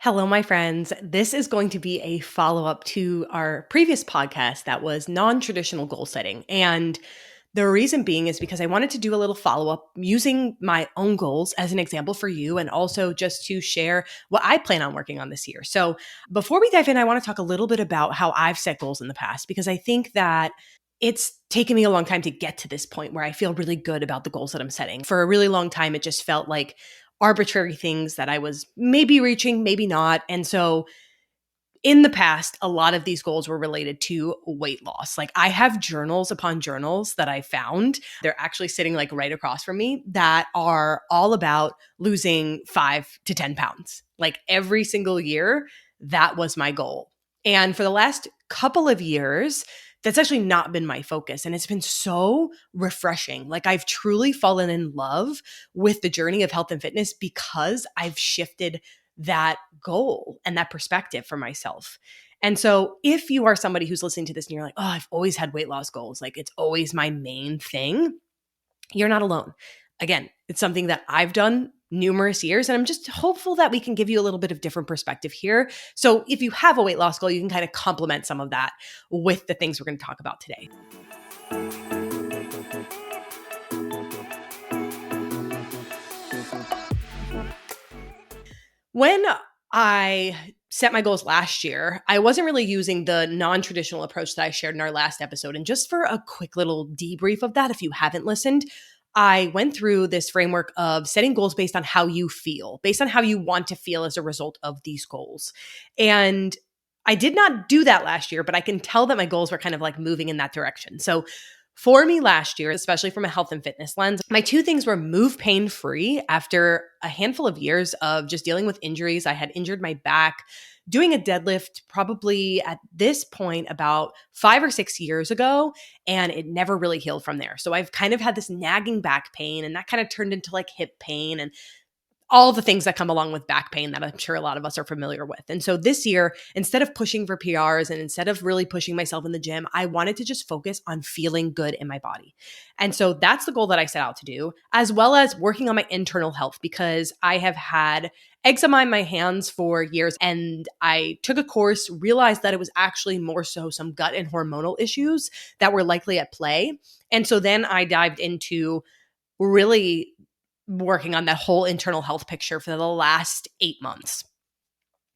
Hello, my friends. This is going to be a follow up to our previous podcast that was non traditional goal setting. And the reason being is because I wanted to do a little follow up using my own goals as an example for you and also just to share what I plan on working on this year. So, before we dive in, I want to talk a little bit about how I've set goals in the past because I think that it's taken me a long time to get to this point where I feel really good about the goals that I'm setting. For a really long time, it just felt like arbitrary things that I was maybe reaching, maybe not. And so in the past, a lot of these goals were related to weight loss. Like I have journals upon journals that I found. They're actually sitting like right across from me that are all about losing 5 to 10 pounds. Like every single year, that was my goal. And for the last couple of years, that's actually not been my focus. And it's been so refreshing. Like I've truly fallen in love with the journey of health and fitness because I've shifted that goal and that perspective for myself. And so if you are somebody who's listening to this and you're like, oh, I've always had weight loss goals, like it's always my main thing, you're not alone. Again, it's something that I've done numerous years, and I'm just hopeful that we can give you a little bit of different perspective here. So if you have a weight loss goal, you can kind of complement some of that with the things we're going to talk about today. When I set my goals last year, I wasn't really using the non-traditional approach that I shared in our last episode. And just for a quick little debrief of that, if you haven't listened, I went through this framework of setting goals based on how you feel, based on how you want to feel as a result of these goals. And I did not do that last year, but I can tell that my goals were kind of like moving in that direction. So for me last year, especially from a health and fitness lens, my two things were move pain-free after a handful of years of just dealing with injuries. I had injured my back doing a deadlift probably at this point about 5 or 6 years ago, and it never really healed from there. So I've kind of had this nagging back pain, and that kind of turned into like hip pain and all the things that come along with back pain that I'm sure a lot of us are familiar with. And so this year, instead of pushing for PRs and instead of really pushing myself in the gym, I wanted to just focus on feeling good in my body. And so that's the goal that I set out to do, as well as working on my internal health because I have had eczema in my hands for years. And I took a course, realized that it was actually more so some gut and hormonal issues that were likely at play. And so then I dived into really working on that whole internal health picture for the last 8 months.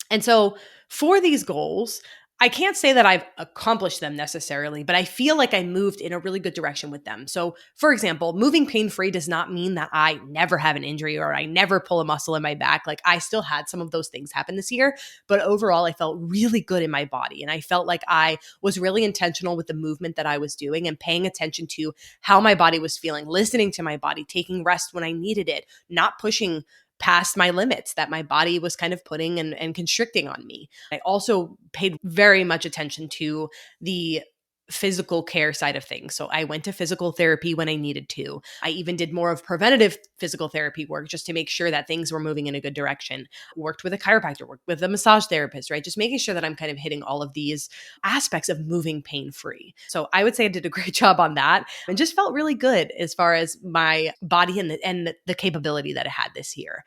And so for these goals, I can't say that I've accomplished them necessarily, but I feel like I moved in a really good direction with them. So, for example, moving pain-free does not mean that I never have an injury or I never pull a muscle in my back. Like I still had some of those things happen this year, but overall I felt really good in my body. And I felt like I was really intentional with the movement that I was doing and paying attention to how my body was feeling, listening to my body, taking rest when I needed it, not pushing past my limits that my body was kind of putting and constricting on me. I also paid very much attention to the physical care side of things. So I went to physical therapy when I needed to. I even did more of preventative physical therapy work just to make sure that things were moving in a good direction. Worked with a chiropractor, worked with a massage therapist, right? Just making sure that I'm kind of hitting all of these aspects of moving pain-free. So I would say I did a great job on that and just felt really good as far as my body and the capability that it had this year.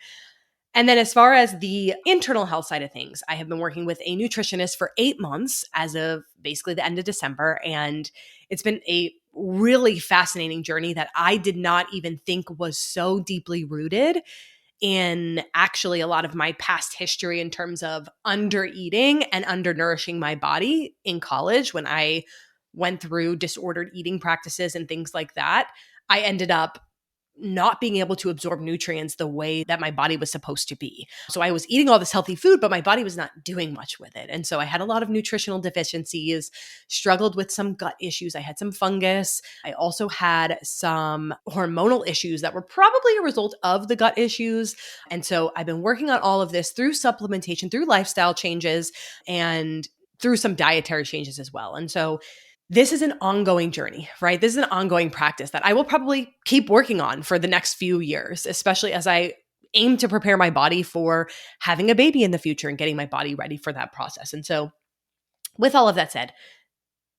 And then as far as the internal health side of things, I have been working with a nutritionist for 8 months as of basically the end of December. And it's been a really fascinating journey that I did not even think was so deeply rooted in actually a lot of my past history in terms of under eating and undernourishing my body in college when I went through disordered eating practices and things like that. I ended up not being able to absorb nutrients the way that my body was supposed to be. So I was eating all this healthy food, but my body was not doing much with it. And so I had a lot of nutritional deficiencies, struggled with some gut issues. I had some fungus. I also had some hormonal issues that were probably a result of the gut issues. And so I've been working on all of this through supplementation, through lifestyle changes, and through some dietary changes as well. And so this is an ongoing journey, right? This is an ongoing practice that I will probably keep working on for the next few years, especially as I aim to prepare my body for having a baby in the future and getting my body ready for that process. And so with all of that said,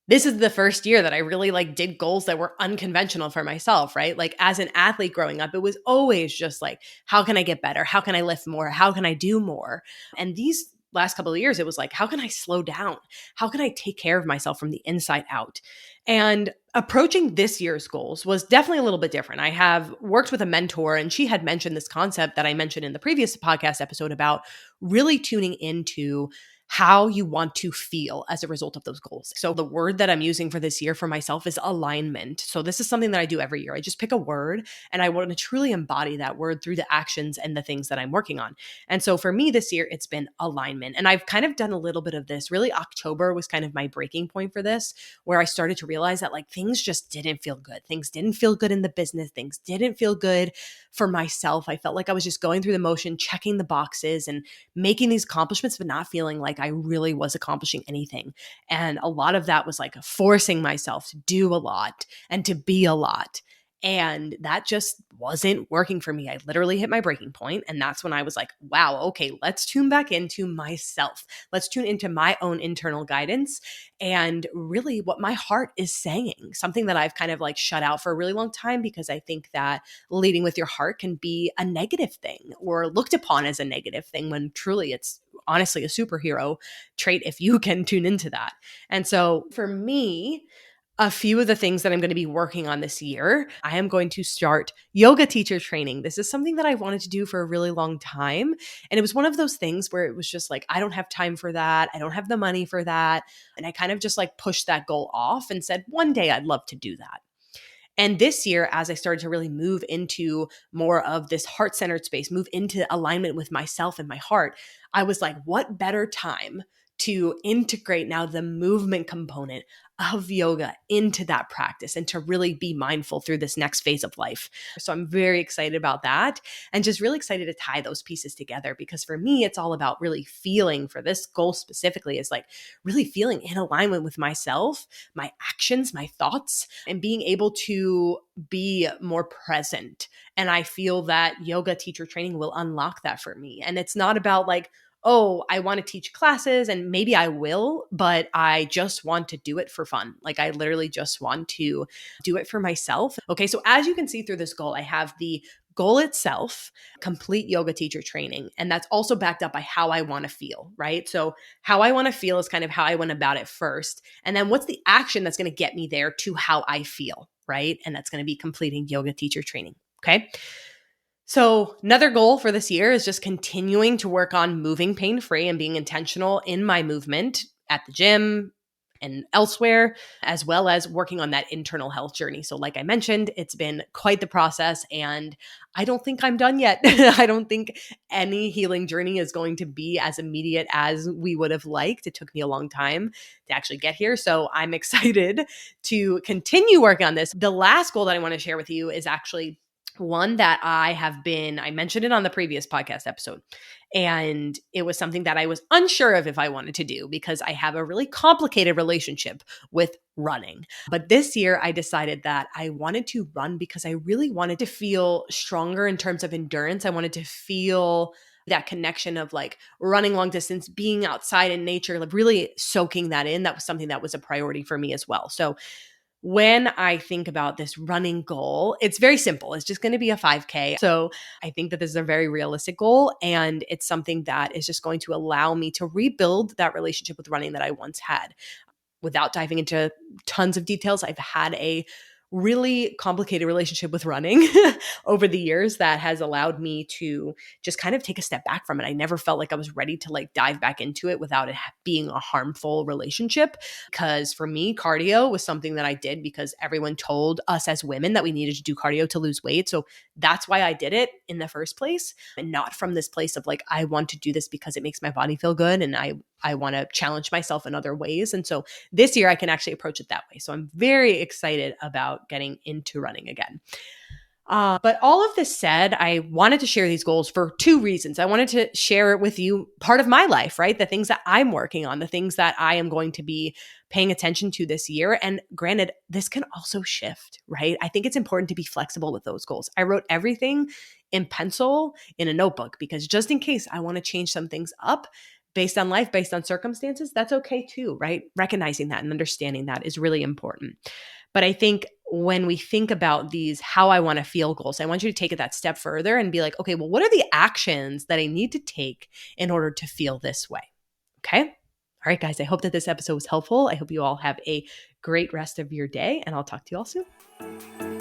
this is the first year that I really did goals that were unconventional for myself, right? Like as an athlete growing up, it was always just like, how can I get better? How can I lift more? How can I do more? And these last couple of years, it was like, how can I slow down? How can I take care of myself from the inside out? And approaching this year's goals was definitely a little bit different. I have worked with a mentor, and she had mentioned this concept that I mentioned in the previous podcast episode about really tuning into how you want to feel as a result of those goals. So the word that I'm using for this year for myself is alignment. So this is something that I do every year. I just pick a word and I want to truly embody that word through the actions and the things that I'm working on. And so for me this year, it's been alignment. And I've kind of done a little bit of this. Really, October was kind of my breaking point for this, where I started to realize that like things just didn't feel good. Things didn't feel good in the business. Things didn't feel good for myself. I felt like I was just going through the motion, checking the boxes and making these accomplishments, but not feeling like I really was accomplishing anything. And a lot of that was like forcing myself to do a lot and to be a lot. And that just wasn't working for me. I literally hit my breaking point. And that's when I was like, wow, okay, let's tune back into myself. Let's tune into my own internal guidance and really what my heart is saying, something that I've kind of like shut out for a really long time, because I think that leading with your heart can be a negative thing or looked upon as a negative thing, when truly it's honestly a superhero trait if you can tune into that. And so for me, a few of the things that I'm going to be working on this year, I am going to start yoga teacher training. This is something that I wanted to do for a really long time. And it was one of those things where it was just like, I don't have time for that. I don't have the money for that. And I kind of just like pushed that goal off and said, one day I'd love to do that. And this year, as I started to really move into more of this heart-centered space, move into alignment with myself and my heart, I was like, what better time to integrate now the movement component of yoga into that practice and to really be mindful through this next phase of life. So I'm very excited about that and just really excited to tie those pieces together, because for me, it's all about really feeling, for this goal specifically, is like really feeling in alignment with myself, my actions, my thoughts, and being able to be more present. And I feel that yoga teacher training will unlock that for me. And it's not about like, oh, I want to teach classes and maybe I will, but I just want to do it for fun. Like I literally just want to do it for myself. Okay, so as you can see through this goal, I have the goal itself, complete yoga teacher training. And that's also backed up by how I want to feel, right? So how I want to feel is kind of how I went about it first. And then what's the action that's going to get me there to how I feel, right? And that's going to be completing yoga teacher training. Okay. So another goal for this year is just continuing to work on moving pain-free and being intentional in my movement at the gym and elsewhere, as well as working on that internal health journey. So like I mentioned, it's been quite the process and I don't think I'm done yet. I don't think any healing journey is going to be as immediate as we would have liked. It took me a long time to actually get here. So I'm excited to continue working on this. The last goal that I want to share with you is actually one that I mentioned it on the previous podcast episode, and it was something that I was unsure of if I wanted to do because I have a really complicated relationship with running. But this year I decided that I wanted to run because I really wanted to feel stronger in terms of endurance. I wanted to feel that connection of like running long distance, being outside in nature, like really soaking that in. That was something that was a priority for me as well. So when I think about this running goal, it's very simple. It's just going to be a 5K. So I think that this is a very realistic goal. And it's something that is just going to allow me to rebuild that relationship with running that I once had. Without diving into tons of details, I've had a really complicated relationship with running over the years that has allowed me to just kind of take a step back from it. I never felt like I was ready to like dive back into it without it being a harmful relationship. Because for me, cardio was something that I did because everyone told us as women that we needed to do cardio to lose weight. So that's why I did it in the first place, and not from this place of like, I want to do this because it makes my body feel good and I want to challenge myself in other ways. And so this year I can actually approach it that way. So I'm very excited about getting into running again. But all of this said, I wanted to share these goals for two reasons. I wanted to share it with you, part of my life, right? The things that I'm working on, the things that I am going to be paying attention to this year. And granted, this can also shift, right? I think it's important to be flexible with those goals. I wrote everything in pencil in a notebook because just in case I want to change some things up based on life, based on circumstances, that's okay too, right? Recognizing that and understanding that is really important. But I think when we think about these how I want to feel goals, I want you to take it that step further and be like, okay, well, what are the actions that I need to take in order to feel this way? Okay. All right, guys. I hope that this episode was helpful. I hope you all have a great rest of your day, and I'll talk to you all soon.